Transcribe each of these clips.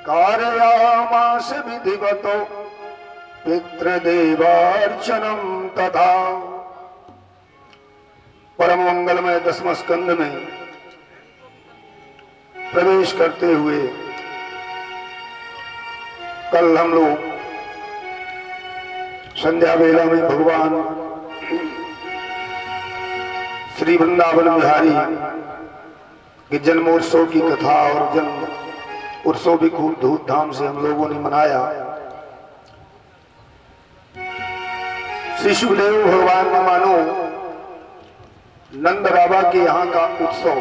कारयामास विधिवतो पितृदेवार्चनम तथा। परम मंगलमय दसम स्कंद में प्रवेश करते हुए कल हम लोग संध्या वेला में भगवान श्री वृंदावन बिहारी के जन्मोत्सव की कथा और जन्म उत्सव भी खूब धूमधाम से हम लोगों ने मनाया। श्री सुखदेव भगवान ने मानो नंद बाबा के यहाँ का उत्सव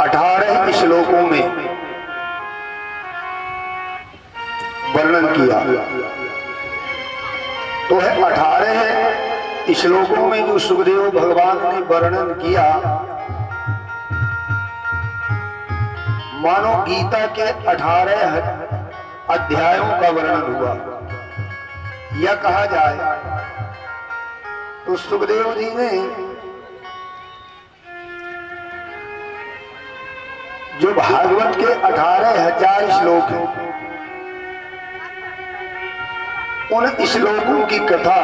18 श्लोकों में वर्णन किया। तो है 18 श्लोकों में जो सुखदेव भगवान ने वर्णन किया, मानो गीता के 18 अध्यायों का वर्णन हुआ। यह कहा जाए तो सुखदेव जी ने जो भागवत के 18,000 श्लोक हैं, उन श्लोकों की कथा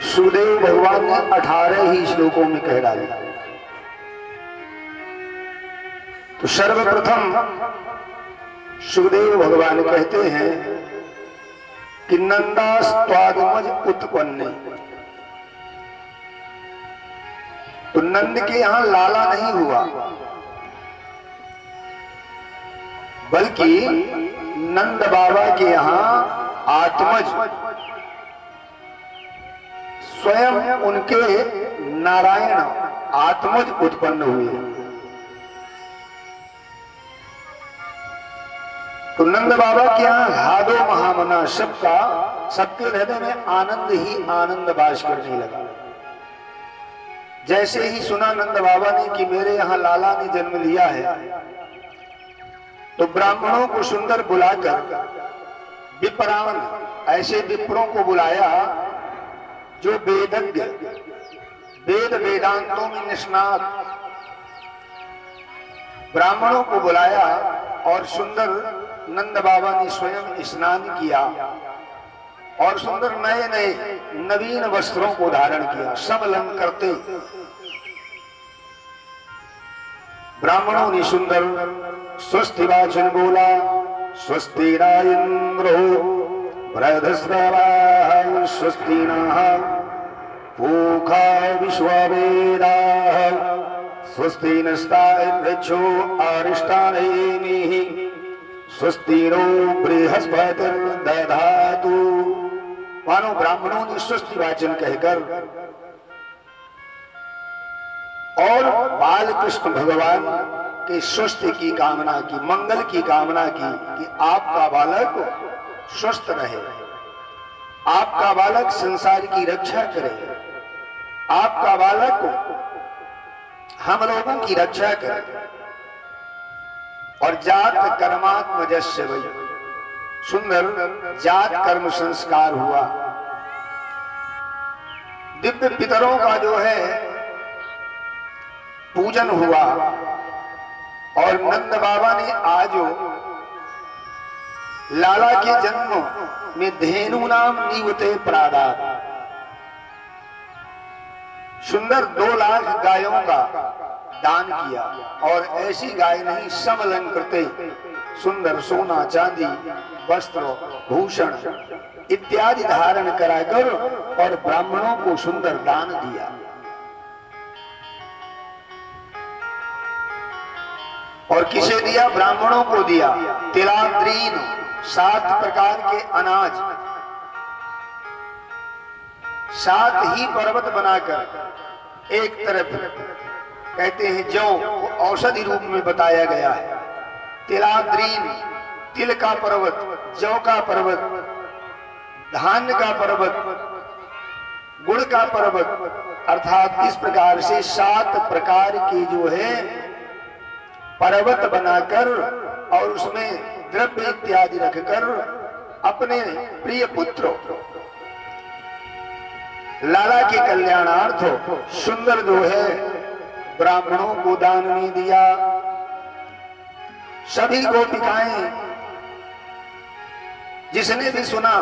सुखदेव भगवान ने 18 ही श्लोकों में कह डाली। तो सर्वप्रथम सुखदेव भगवान कहते हैं कि नंदास्त्वादमज उत्पन्ने। तो नंद के यहां लाला नहीं हुआ, बल्कि नंद बाबा के यहां आत्मज स्वयं उनके नारायण आत्मज उत्पन्न हुए। तो नंद बाबा के यहाँ हादो महामना सबके हृदय में आनंद ही आनंद वास करने लगा। जैसे ही सुना नंद बाबा ने कि मेरे यहाँ लाला ने जन्म लिया है, तो ब्राह्मणों को सुंदर बुलाकर विप्रान ऐसे विप्रों को बुलाया जो वेदज्ञ, वेद वेदांतों में निष्णात ब्राह्मणों को बुलाया और सुंदर नंद बाबा ने स्वयं स्नान किया और सुंदर नए नए नवीन वस्त्रों को धारण किया। सब अलंकृते ब्राह्मणों ने सुंदर स्वस्ति वाचन बोला। स्वस्ति न इंद्रो बृहस्पतिः स्वस्ति नः पूषा विश्ववेदाः स्वस्ति नस्तार्क्ष्यो अरिष्टानेमिः स्वस्ति नो बृहस्पतिर्दधातु। मानो ब्राह्मणों ने स्वस्ति वाचन कहकर और बाल कृष्ण भगवान के स्वस्थ की कामना की, मंगल की कामना की कि आपका बालक स्वस्थ रहे, आपका बालक संसार की रक्षा करे, आपका बालक हम लोगों की रक्षा करे। और जात कर्मात्मजस्य वै, सुंदर जात कर्म संस्कार हुआ। दिव्य पितरों का जो है पूजन हुआ। और नंद बाबा ने आज लाला के जन्म में धेनु नाम नीवते प्रादात, सुंदर 2 लाख गायों का दान किया। और ऐसी गाय नहीं, समलंकृते सुंदर सोना चांदी वस्त्र भूषण इत्यादि धारण कराकर और ब्राह्मणों को सुंदर दान दिया। और किसे दिया? ब्राह्मणों को दिया। तिलाद्रीन 7 प्रकार के अनाज 7 ही पर्वत बनाकर एक तरफ कहते हैं जौ को औषधि रूप में बताया गया है। तिलाद्रीन, तिल का पर्वत, जौ का पर्वत, धान्य का पर्वत, गुड़ का पर्वत, अर्थात इस प्रकार से 7 प्रकार की जो है पर्वत बनाकर और उसमें द्रव्य इत्यादि रखकर अपने प्रिय पुत्र लाला के कल्याणार्थ सुंदर जो है ब्राह्मणों को दान में दिया। सभी गोपिकाएं, जिसने भी सुना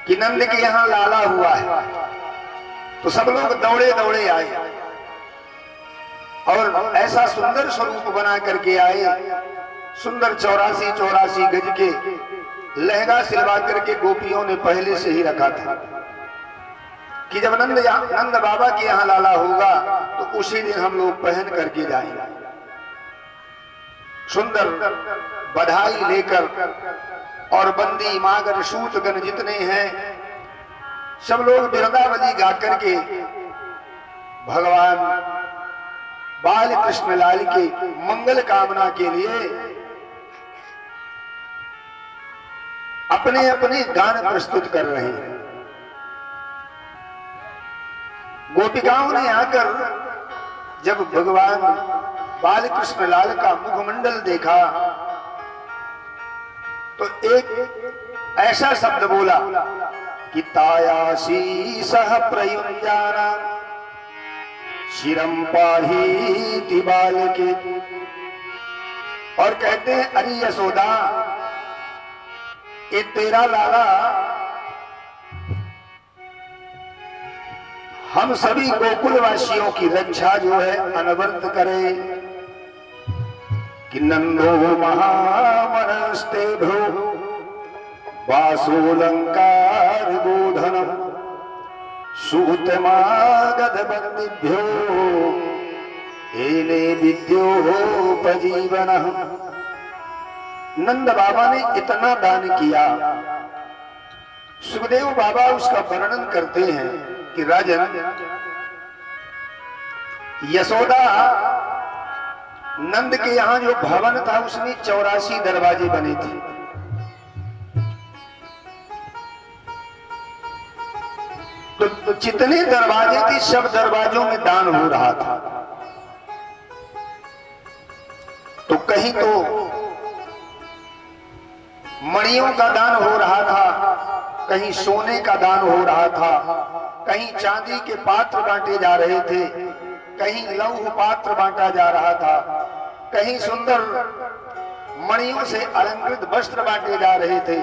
कि नंद के यहां लाला हुआ है, तो सब लोग दौड़े दौड़े आए और ऐसा सुंदर स्वरूप बना करके आए। सुंदर 84 गज के लहंगा सिलवा करके गोपियों ने पहले से ही रखा था कि जब नंद बाबा के यहाँ लाला होगा तो उसी दिन हम लोग पहन करके जाएंगे। सुंदर बधाई लेकर और बंदी मागर सूतगण जितने हैं सब लोग बिरदावली गा करके भगवान बाल कृष्ण लाल के मंगल कामना के लिए अपने अपने गान प्रस्तुत कर रहे हैं। गोपिकाओं ने आकर जब भगवान बाल कृष्ण लाल का मुखमंडल देखा तो एक ऐसा शब्द बोला कि तायासी सह प्रयुञ्जाना शिरम पाहीति बालके, और कहते हैं अरे यशोदा, ये तेरा लाला हम सभी गोकुलवासियों की रक्षा जो है अनवरत करे कि नंदो महामनस्ते भ्रो वासोलंकार गोधनम सूतमागध बंदिभ्यो एने विद्योपजीवन। नंद बाबा ने इतना दान किया। सुखदेव बाबा उसका वर्णन करते हैं कि राजन, यशोदा नंद के यहां जो भवन था उसमें 84 दरवाजे बने थे। तो जितने दरवाजे थे सब दरवाजों में दान हो रहा था। तो कहीं तो मणियों का दान हो रहा था, कहीं सोने का दान हो रहा था, कहीं चांदी के पात्र बांटे जा रहे थे, कहीं लौह पात्र बांटा जा रहा था, कहीं सुंदर मणियों से अलंकृत वस्त्र बांटे जा रहे थे।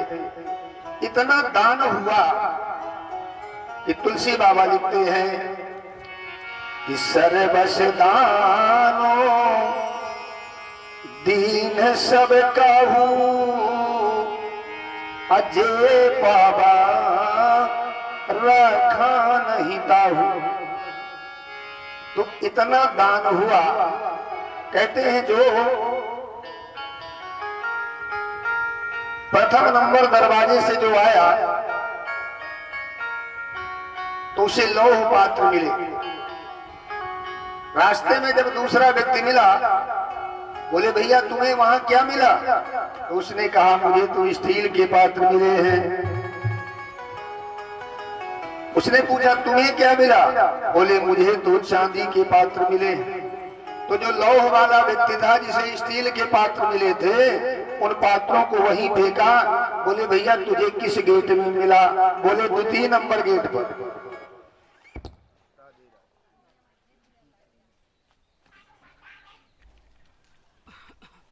इतना दान हुआ कि तुलसी बाबा लिखते हैं कि सर्वस दानो दीन सब कहूं अजय बाबा रखा नहीं ताहू। तो इतना दान हुआ। कहते हैं जो प्रथम नंबर दरवाजे से जो आया तो उसे लौह पात्र मिले। रास्ते में जब दूसरा व्यक्ति मिला, बोले भैया तुम्हें वहां क्या मिला? तो उसने कहा मुझे तो स्टील के पात्र मिले हैं। उसने पूछा तुम्हें क्या मिला? बोले मुझे तो चांदी के पात्र मिले। तो जो लौह वाला व्यक्ति था जिसे स्टील के पात्र मिले थे, उन पात्रों को वहीं फेंका। बोले भैया तुझे किस गेट में मिला? बोले 2 नंबर गेट पर।